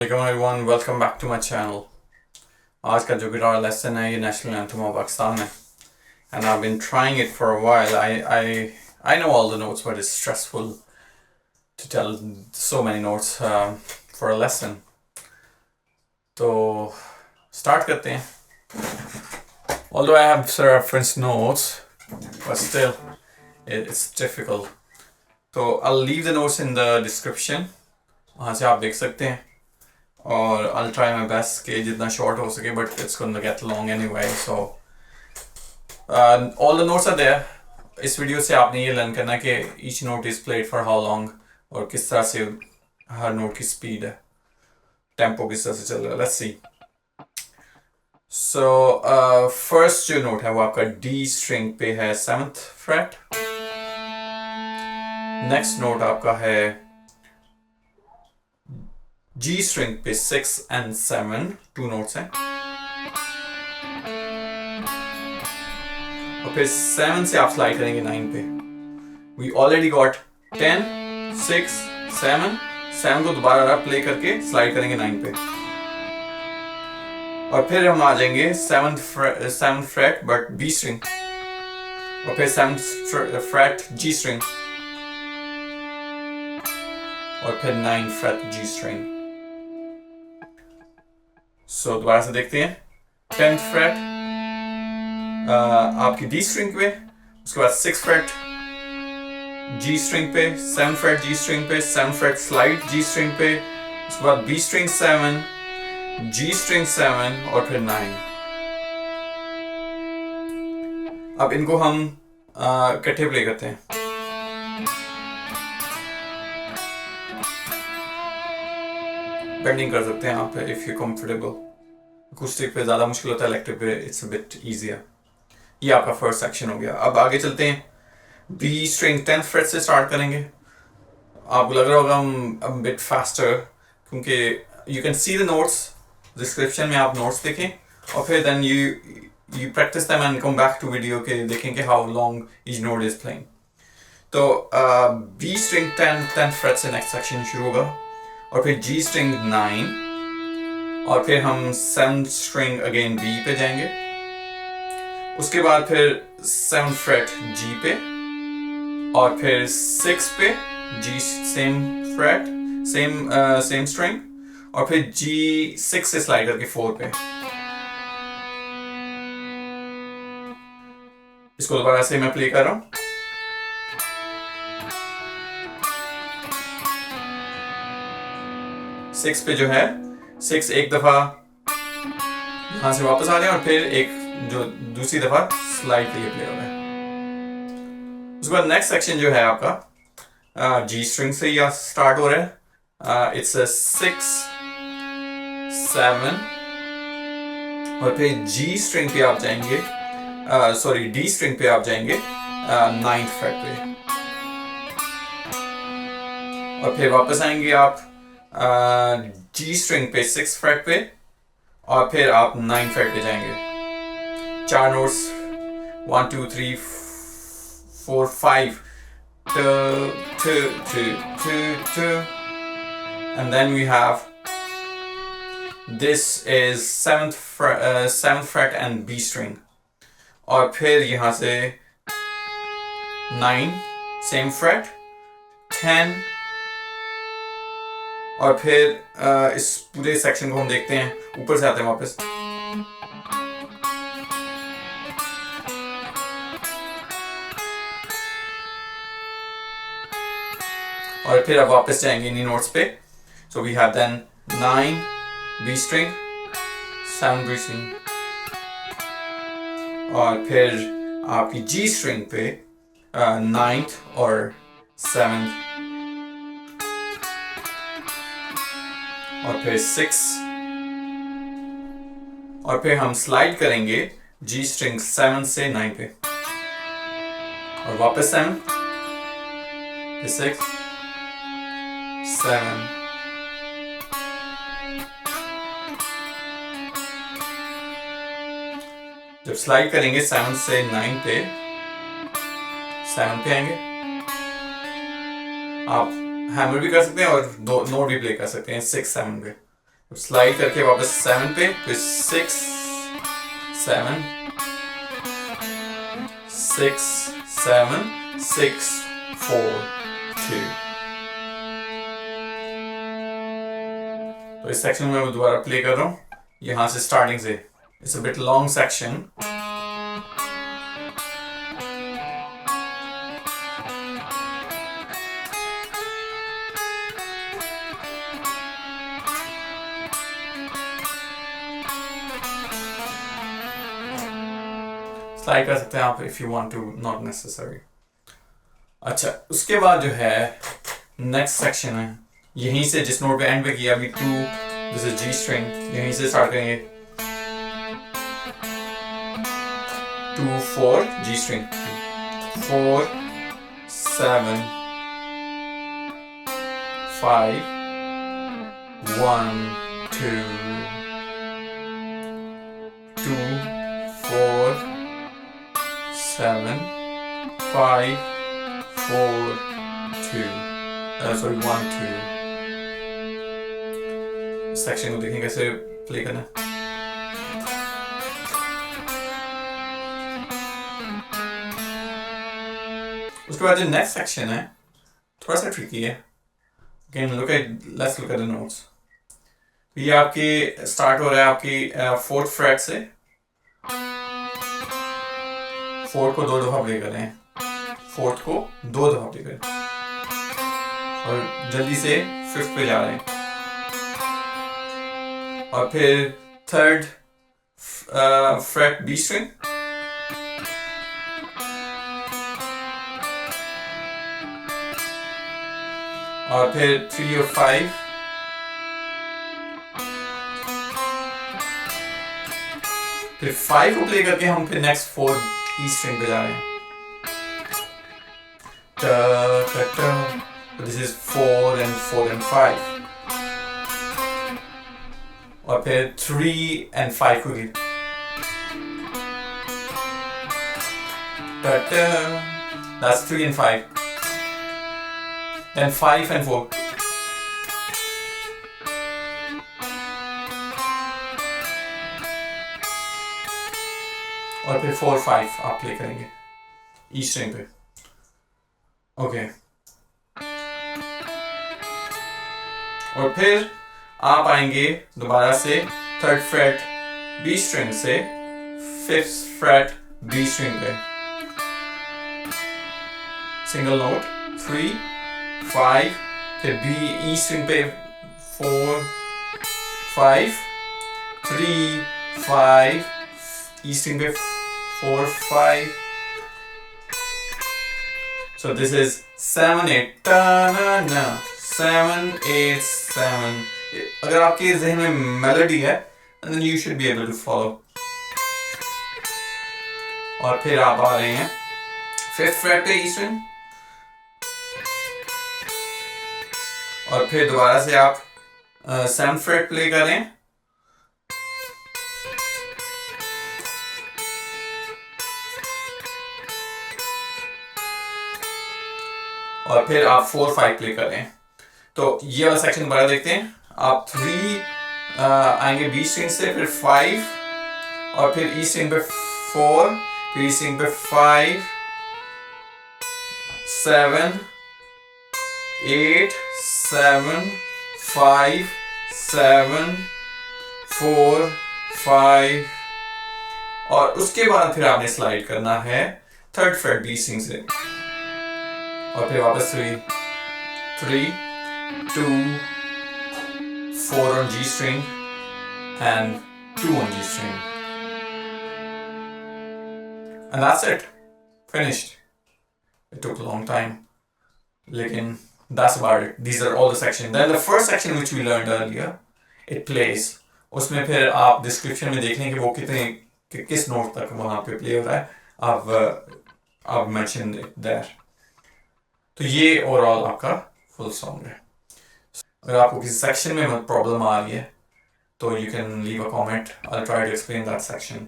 Welcome everyone, welcome back to my channel. आज का जो गिटार लेसन है ये नेशनल एंथम ऑफ पाकिस्तान है and I've been trying it for a while. I know all the notes, but it's stressful to tell so many notes for a lesson. तो start करते हैं. Although I have some reference notes, but still it's difficult. तो I'll leave the notes in the description. वहाँ से आप देख सकते हैं. और I'll try my best कि जितना short हो सके, but it's gonna get long anyway. So all the notes are there. इस वीडियो से आपने ये लर्न करना कि each note is played for how long और किस तरह से हर नोट की स्पीड है, टेम्पो किस तरह से चल रहा है. Let's see. So first जो नोट है वो आपका D string पे है 7th fret. Next नोट आपका है G string पे 6 and 7, 2 notes हैं. और फिर 7 से आप स्लाइड करेंगे 9 पे. We already got 10, 6, 7. 7 को दोबारा प्ले करके स्लाइड करेंगे 9 पे. और फिर हम आ जाएंगे 7th fret but B string. और फिर 7th fret G string. और फिर 9th fret G string. So दोबारा से देखते हैं. 10th fret आपकी D string पे, उसके बाद 6th fret G string पे, 7th fret G string पे, 7th fret slide G string पे, उसके बाद B string 7, G string 7 और फिर 9. अब इनको हम इकट्ठे प्ले करते हैं. बेंडिंग कर सकते हैं आप इफ यू कंफर्टेबल. अकूस्टिक पे ज़्यादा मुश्किल होता है, इलेक्ट्रिक पे इट्स अ बिट इजियर. ये आपका फर्स्ट सेक्शन हो गया. अब आगे चलते हैं. B string 10th fret से स्टार्ट करेंगे. आपको लग रहा होगा हम बिट फास्टर, क्योंकि you can see the notes. Description में आप नोट्स देखें और फिर then you practice them and come back to video के देखें कि how long each note is playing. तो B string 10th fret से नेक्स्ट सेक्शन शुरू होगा. और फिर G string 9 और फिर हम 7th string अगेन B पे जाएंगे. उसके बाद फिर 7th fret G पे और फिर 6 पे G same fret same string और फिर G 6 से स्लाइड करके 4 पे. इसको दोबारा से मैं प्ले कर रहा हूँ. सिक्स पे जो है 6 एक दफा यहां से वापस आ रहे हैं और फिर एक जो दूसरी दफा स्लाइड के लिए प्ले हो रहा है. उसके बाद नेक्स्ट सेक्शन जो है आपका G स्ट्रिंग से या स्टार्ट हो रहा है. इट्स 6, 7 और फिर G स्ट्रिंग पे आप जाएंगे, सॉरी D स्ट्रिंग पे आप जाएंगे 9th फ्रेट पे और फिर वापस आएंगे आप G स्ट्रिंग पे 6th फ्रेट पे और फिर आप 9th फ्रेट पे जाएंगे. 4 notes 1 2 3 4 5 2 and then we have this is 7th fret and B string और फिर यहाँ से 9 same fret 10 और फिर इस पूरे सेक्शन को हम देखते हैं. ऊपर से आते हैं वापस. और फिर अब वापस जाएंगे इन्हीं नोट्स पे. So we have then 9 B string 7 B string और फिर आपकी G string पे 9th और 7th और फिर 6 और फिर हम स्लाइड करेंगे G string 7 से 9 पे और वापस 7 फिर 6 7 जब स्लाइड करेंगे 7 से 9 पे 7 पे आएंगे. आप हैमर भी कर सकते हैं और दो नोट भी प्ले कर सकते हैं 6 7 पे. स्लाइड करके वापस 7 पे, फिर 6 7 6 7 6 4 2। तो इस सेक्शन में मैं दोबारा प्ले कर रहा हूँ यहां से स्टार्टिंग से। It's a bit long section. Slide कर सकते हैं आप if you want to, not necessary. अच्छा, उसके बाद जो है नेक्स्ट सेक्शन है, यहीं से जिस नोट पे एंड पे किया अभी 2, दिस इज जी स्ट्रिंग, यहीं से स्टार्ट करेंगे 2 4 जी स्ट्रिंग 4 7 5 1 2 2 4 7 5 4 2 sorry 1 2। सेक्शन को देखें कैसे प्ले करना है। उसके बाद जो नेक्स्ट सेक्शन है थोड़ा सा ट्रिकी है। Again, let's look at the notes। ये आपके स्टार्ट हो रहा है आपकी 4th फ्रेट से। 4th को 2 दफा प्ले कर रहे हैं, 4th को 2 दफा प्ले करें और जल्दी से 5th पे जा रहे हैं, और फिर 3rd फ्रेट बी स्ट्रिंग, और फिर 3 और 5, फिर 5 को प्ले करके हम फिर नेक्स्ट 4 ई स्ट्रिंग पे जा रहे हैं। दिस इज 4 and 5, और फिर 3 and 5 को गिर, that's 3 and 5, then 5 and 4, और फिर 4 5 आप प्ले करेंगे ई स्ट्रिंग पे। ओके, और फिर आप आएंगे दोबारा से 3rd फ्रेट बी स्ट्रिंग से 5th फ्रेट बी स्ट्रिंग पे, सिंगल नोट 3 5, फिर बी ई स्ट्रिंग पे 4 5 3 5, ई स्ट्रिंग पे 4 5। So this is 7 8 ta na na 7 8 7। अगर आपके ज़हन में मेलोडी है then you should be able to follow। और फिर आप आ रहे हैं 5th फ्रेट पे ई स्ट्रिंग, और फिर दोबारा से आप 7th फ्रेट प्ले कर रहे हैं, और फिर आप 4 5 प्ले कर रहे हैं। तो ये वाला सेक्शन दोबारा देखते हैं। आप 3 आएंगे बी स्ट्रिंग से, फिर 5, और फिर ई स्ट्रिंग पे 4, फिर ई स्ट्रिंग पे 5 7 8 7 5 7 4 5, और उसके बाद फिर आपने स्लाइड करना है 3rd फ्रेट बी स्ट्रिंग से, और फिर वापस 3 2 4 on G string and 2 on G string, and that's it, finished। It took a long time, lekin that's about it। These are all the sections। Then the first section which we learned earlier, it plays। उसमें फिर आप description में देख लें कि वो किस note तक वहाँ पे प्ले हो रहा है। I've mentioned it there। तो ये ओवरऑल आपका फुल सॉन्ग है। अगर आपको किसी सेक्शन में प्रॉब्लम आ रही है तो you can leave a comment, I will try to explain that section.